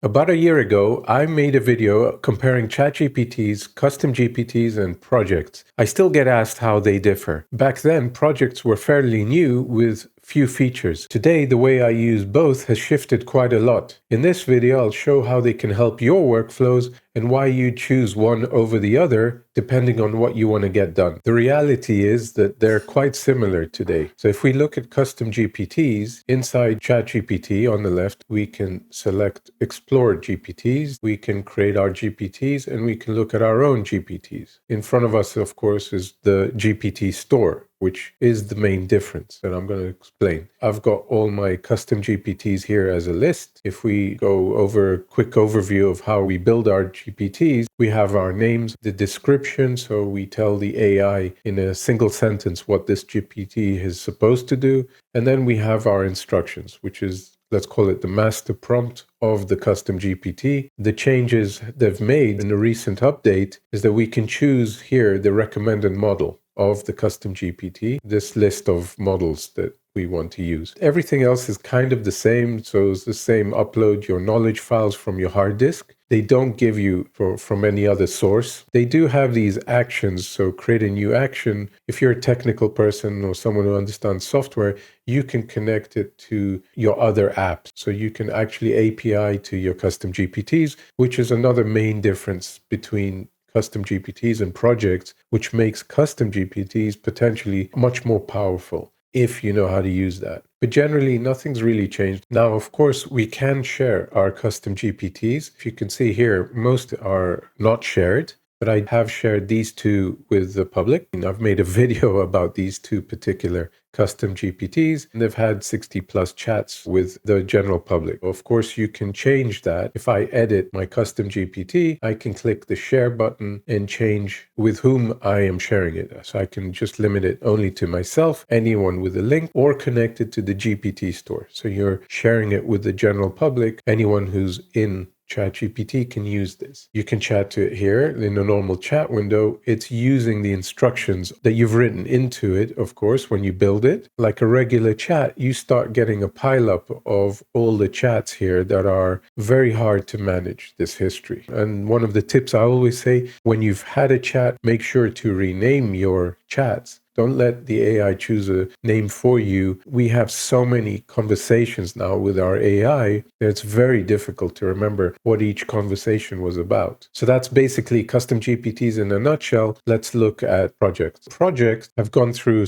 About a year ago, I made a video comparing ChatGPTs, custom GPTs, and projects. I still get asked how they differ. Back then, projects were fairly new with few features. Today, the way I use both has shifted quite a lot. In this video, I'll show how they can help your workflows and why you choose one over the other depending on what you want to get done. The reality is that they're quite similar today. So if we look at custom GPTs, inside ChatGPT on the left, we can select Explore GPTs, we can create our GPTs, and we can look at our own GPTs. In front of us, of course, is the GPT store, which is the main difference that I'm going to explain. I've got all my custom GPTs here as a list. If we go over a quick overview of how we build our GPTs, we have our names, the description, so we tell the AI in a single sentence what this GPT is supposed to do, and then we have our instructions, which is, let's call it the master prompt of the custom GPT. The changes they've made in the recent update is that we can choose here the recommended model of the custom GPT, this list of models that we want to use. Everything else is kind of the same. So it's the same: upload your knowledge files from your hard disk. They don't give you from any other source. They do have these actions. So create a new action. If you're a technical person or someone who understands software, you can connect it to your other apps. So you can actually API to your custom GPTs, which is another main difference between custom GPTs and projects, which makes custom GPTs potentially much more powerful if you know how to use that. But generally, nothing's really changed. Now, of course, we can share our custom GPTs. If you can see here, most are not shared, but I have shared these two with the public. And I've made a video about these two particular custom GPTs, and they've had 60 plus chats with the general public. Of course, you can change that. If I edit my custom GPT, I can click the share button and change with whom I am sharing it. So I can just limit it only to myself, anyone with a link, or connect it to the GPT store. So you're sharing it with the general public. Anyone who's in ChatGPT can use this. You can chat to it here in a normal chat window. It's using the instructions that you've written into it, of course, when you build it. Like a regular chat, you start getting a pileup of all the chats here that are very hard to manage this history. And one of the tips I always say, when you've had a chat, make sure to rename your chats. Don't let the AI choose a name for you. We have so many conversations now with our AI that it's very difficult to remember what each conversation was about. So that's basically custom GPTs in a nutshell. Let's look at projects. Projects have gone through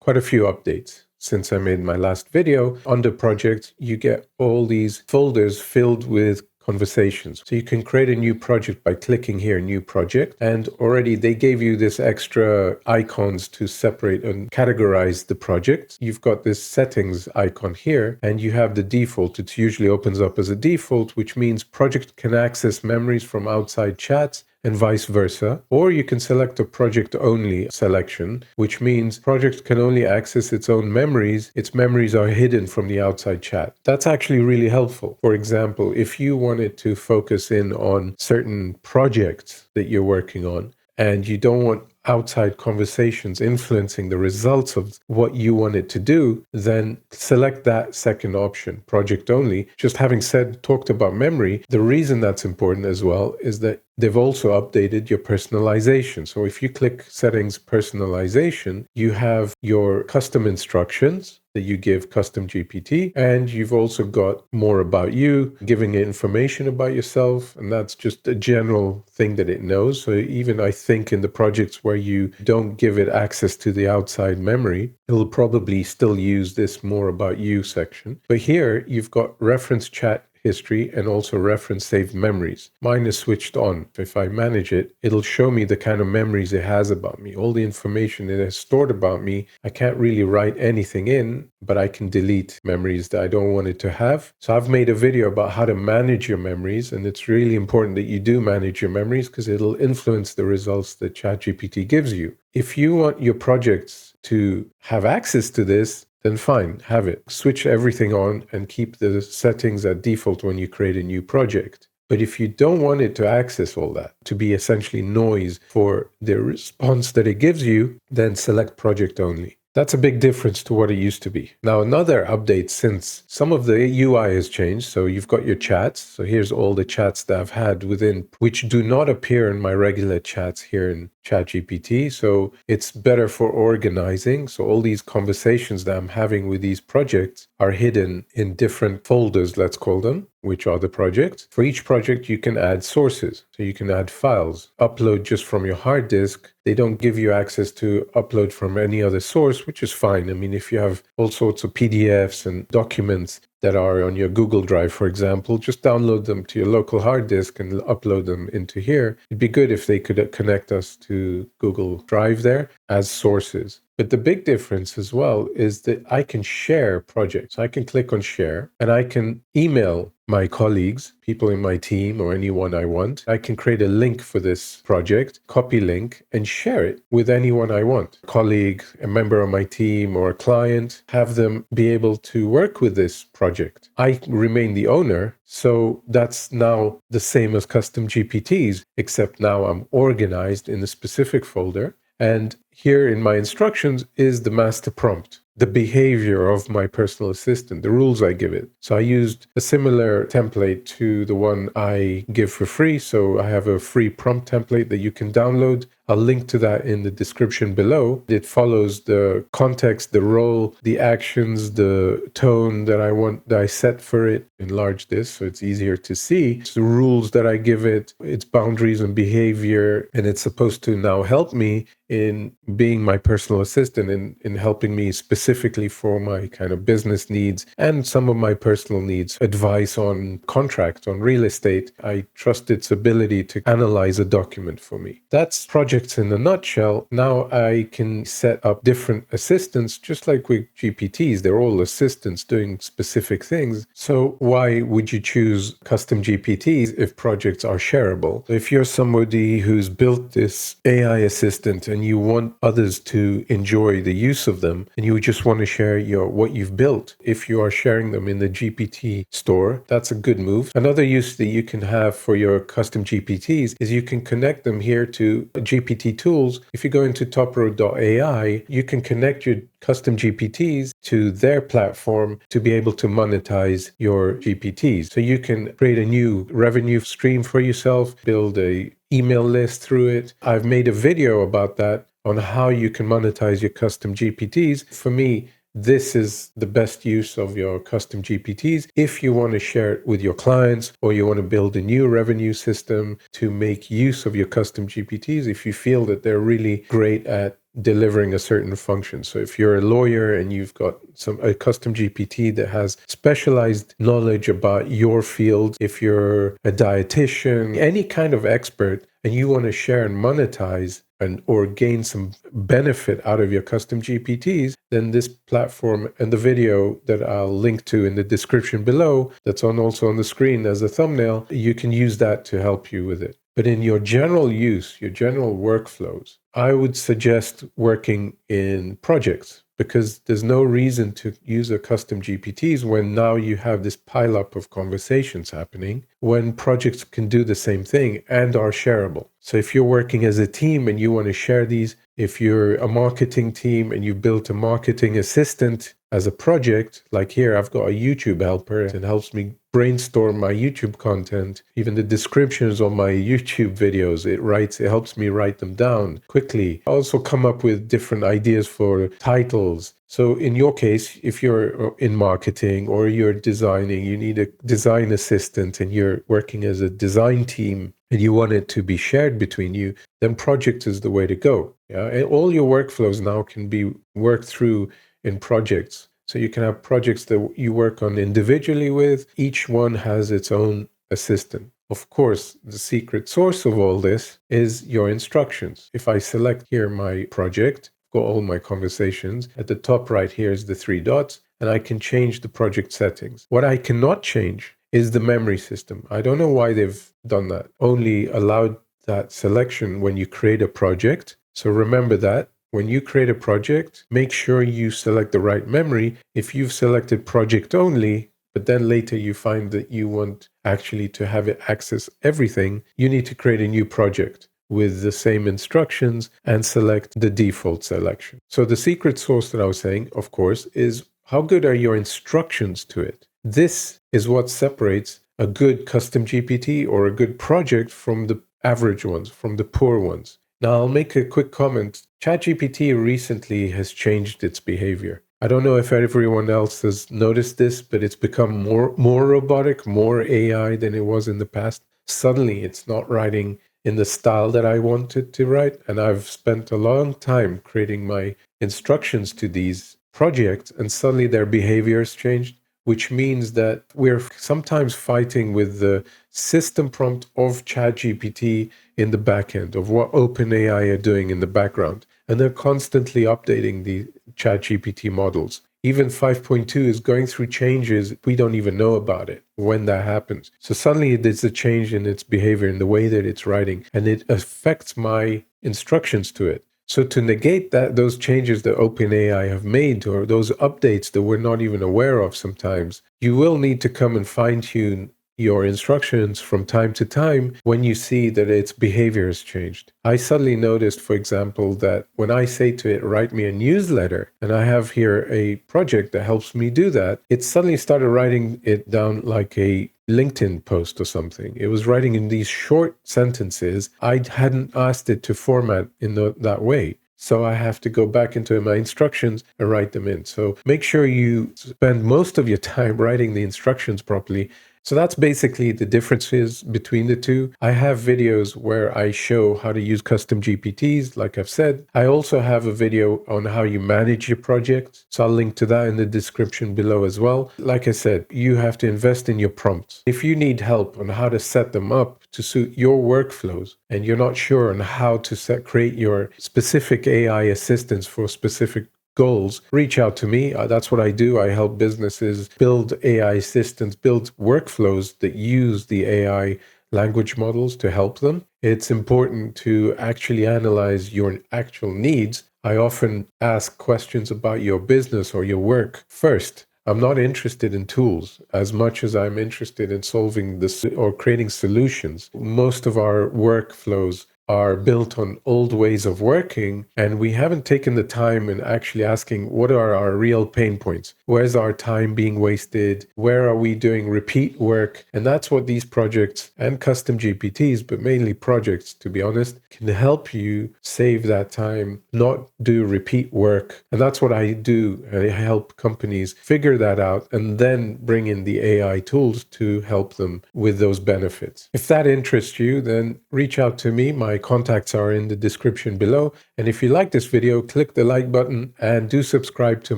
quite a few updates since I made my last video. Under projects, you get all these folders filled with conversations. So you can create a new project by clicking here, new project, and already they gave you this extra icons to separate and categorize the project. You've got this settings icon here, and you have the default. It usually opens up as a default, which means project can access memories from outside chats and vice versa. Or you can select a project only selection, which means project can only access its own memories. Its memories are hidden from the outside chat. That's actually really helpful. For example, if you wanted to focus in on certain projects that you're working on, and you don't want outside conversations influencing the results of what you want it to do, then select that second option, project only. Just having talked about memory, the reason that's important as well is that they've also updated your personalization. So if you click settings personalization, you have your custom instructions that you give custom GPT, and you've also got more about you, giving it information about yourself, and that's just a general thing that it knows. So even I think in the projects where you don't give it access to the outside memory, it'll probably still use this more about you section. But here you've got reference chat history and also reference saved memories. Mine is switched on. If I manage it, it'll show me the kind of memories it has about me, all the information it has stored about me. I can't really write anything in, but I can delete memories that I don't want it to have. So I've made a video about how to manage your memories, and it's really important that you do manage your memories because it'll influence the results that ChatGPT gives you. If you want your projects to have access to this, then fine, have it. Switch everything on and keep the settings at default when you create a new project. But if you don't want it to access all that, to be essentially noise for the response that it gives you, then select project only. That's a big difference to what it used to be. Now, another update since some of the UI has changed. So you've got your chats. So here's all the chats that I've had within, which do not appear in my regular chats here in ChatGPT. So it's better for organizing. So all these conversations that I'm having with these projects are hidden in different folders, let's call them, which are the projects. For each project, you can add sources. So you can add files, upload just from your hard disk. They don't give you access to upload from any other source, which is fine. I mean, if you have all sorts of PDFs and documents that are on your Google Drive, for example, just download them to your local hard disk and upload them into here. It'd be good if they could connect us to Google Drive there as sources. But the big difference as well is that I can share projects. I can click on share and I can email my colleagues, people in my team, or anyone I want. I can create a link for this project, copy link, and share it with anyone I want. A colleague, a member of my team, or a client, have them be able to work with this project. I remain the owner, so that's now the same as custom GPTs, except now I'm organized in a specific folder. And here in my instructions is the master prompt, the behavior of my personal assistant, the rules I give it. So I used a similar template to the one I give for free. So I have a free prompt template that you can download. I'll link to that in the description below. It follows the context, the role, the actions, the tone that I set for it. Enlarge this so it's easier to see. It's the rules that I give it, its boundaries and behavior, and it's supposed to now help me in being my personal assistant in helping me specifically for my kind of business needs and some of my personal needs, advice on contracts, on real estate. I trust its ability to analyze a document for me. That's projects in a nutshell. Now I can set up different assistants, just like with GPTs. They're all assistants doing specific things. So why would you choose custom GPTs if projects are shareable? If you're somebody who's built this AI assistant and you want others to enjoy the use of them and you just want to share what you've built, if you are sharing them in the GPT store, that's a good move. Another use that you can have for your custom GPTs is you can connect them here to GPT tools. If you go into toproad.ai, you can connect your custom GPTs to their platform to be able to monetize your GPTs. So you can create a new revenue stream for yourself, build a email list through it. I've made a video about that on how you can monetize your custom GPTs. For me, this is the best use of your custom GPTs if you want to share it with your clients or you want to build a new revenue system to make use of your custom GPTs if you feel that they're really great at delivering a certain function. So if you're a lawyer and you've got a custom GPT that has specialized knowledge about your field, if you're a dietitian, any kind of expert, and you want to share and monetize or gain some benefit out of your custom GPTs, then this platform and the video that I'll link to in the description below, that's also on the screen as a thumbnail, you can use that to help you with it. But in your general use, your general workflows, I would suggest working in projects because there's no reason to use a custom GPTs when now you have this pileup of conversations happening when projects can do the same thing and are shareable. So if you're working as a team and you want to share these, if you're a marketing team and you built a marketing assistant as a project, like here, I've got a YouTube helper and it helps me brainstorm my YouTube content, even the descriptions on my YouTube videos, it helps me write them down quickly. I also come up with different ideas for titles. So in your case, if you're in marketing or you're designing, you need a design assistant and you're working as a design team and you want it to be shared between you, then project is the way to go. Yeah, and all your workflows now can be worked through in projects. So you can have projects that you work on individually with. Each one has its own assistant. Of course, the secret source of all this is your instructions. If I select here my project, got all my conversations, at the top right here is the three dots, and I can change the project settings. What I cannot change is the memory system. I don't know why they've done that. Only allowed that selection when you create a project. So remember that. When you create a project, make sure you select the right memory. If you've selected project only, but then later you find that you want actually to have it access everything, you need to create a new project. with the same instructions and select the default selection. So the secret sauce that I was saying, of course, is how good are your instructions to it? This is what separates a good custom GPT or a good project from the average ones, from the poor ones. Now, I'll make a quick comment. ChatGPT recently has changed its behavior. I don't know if everyone else has noticed this, but it's become more robotic, more AI than it was in the past. Suddenly, it's not writing in the style that I wanted to write, and I've spent a long time creating my instructions to these projects, and suddenly their behavior has changed, which means that we're sometimes fighting with the system prompt of ChatGPT in the backend of what OpenAI are doing in the background. And they're constantly updating the ChatGPT models. Even 5.2 is going through changes. We don't even know about it when that happens. So suddenly there's a change in its behavior, in the way that it's writing, and it affects my instructions to it. So to negate those changes that OpenAI have made, or those updates that we're not even aware of sometimes, you will need to come and fine-tune your instructions from time to time when you see that its behavior has changed. I suddenly noticed, for example, that when I say to it, write me a newsletter, and I have here a project that helps me do that, it suddenly started writing it down like a LinkedIn post or something. It was writing in these short sentences. I hadn't asked it to format in that way. So I have to go back into my instructions and write them in. So make sure you spend most of your time writing the instructions properly. So that's basically the differences between the two. I have videos where I show how to use custom GPTs, like I've said. I also have a video on how you manage your project. So I'll link to that in the description below as well. Like I said, you have to invest in your prompts. If you need help on how to set them up to suit your workflows, and you're not sure on how to create your specific AI assistants for specific goals, reach out to me. That's what I do. I help businesses build AI assistants, build workflows that use the AI language models to help them. It's important to actually analyze your actual needs. I often ask questions about your business or your work first. I'm not interested in tools as much as I'm interested in solving this or creating solutions. Most of our workflows are built on old ways of working, and we haven't taken the time in actually asking what are our real pain points? Where's our time being wasted? Where are we doing repeat work? And that's what these projects and custom GPTs, but mainly projects, to be honest, can help you save that time, not do repeat work. And that's what I do. I help companies figure that out and then bring in the AI tools to help them with those benefits. If that interests you, then reach out to me. My contacts are in the description below. And if you like this video, click the like button and do subscribe to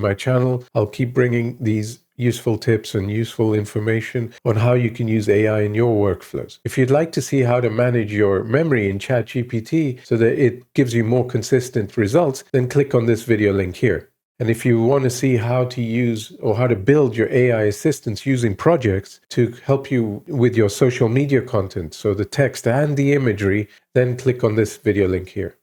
my channel. I'll keep bringing these useful tips and useful information on how you can use AI in your workflows. If you'd like to see how to manage your memory in ChatGPT so that it gives you more consistent results, then click on this video link here. And if you want to see how to use or how to build your AI assistants using projects to help you with your social media content, so the text and the imagery, then click on this video link here.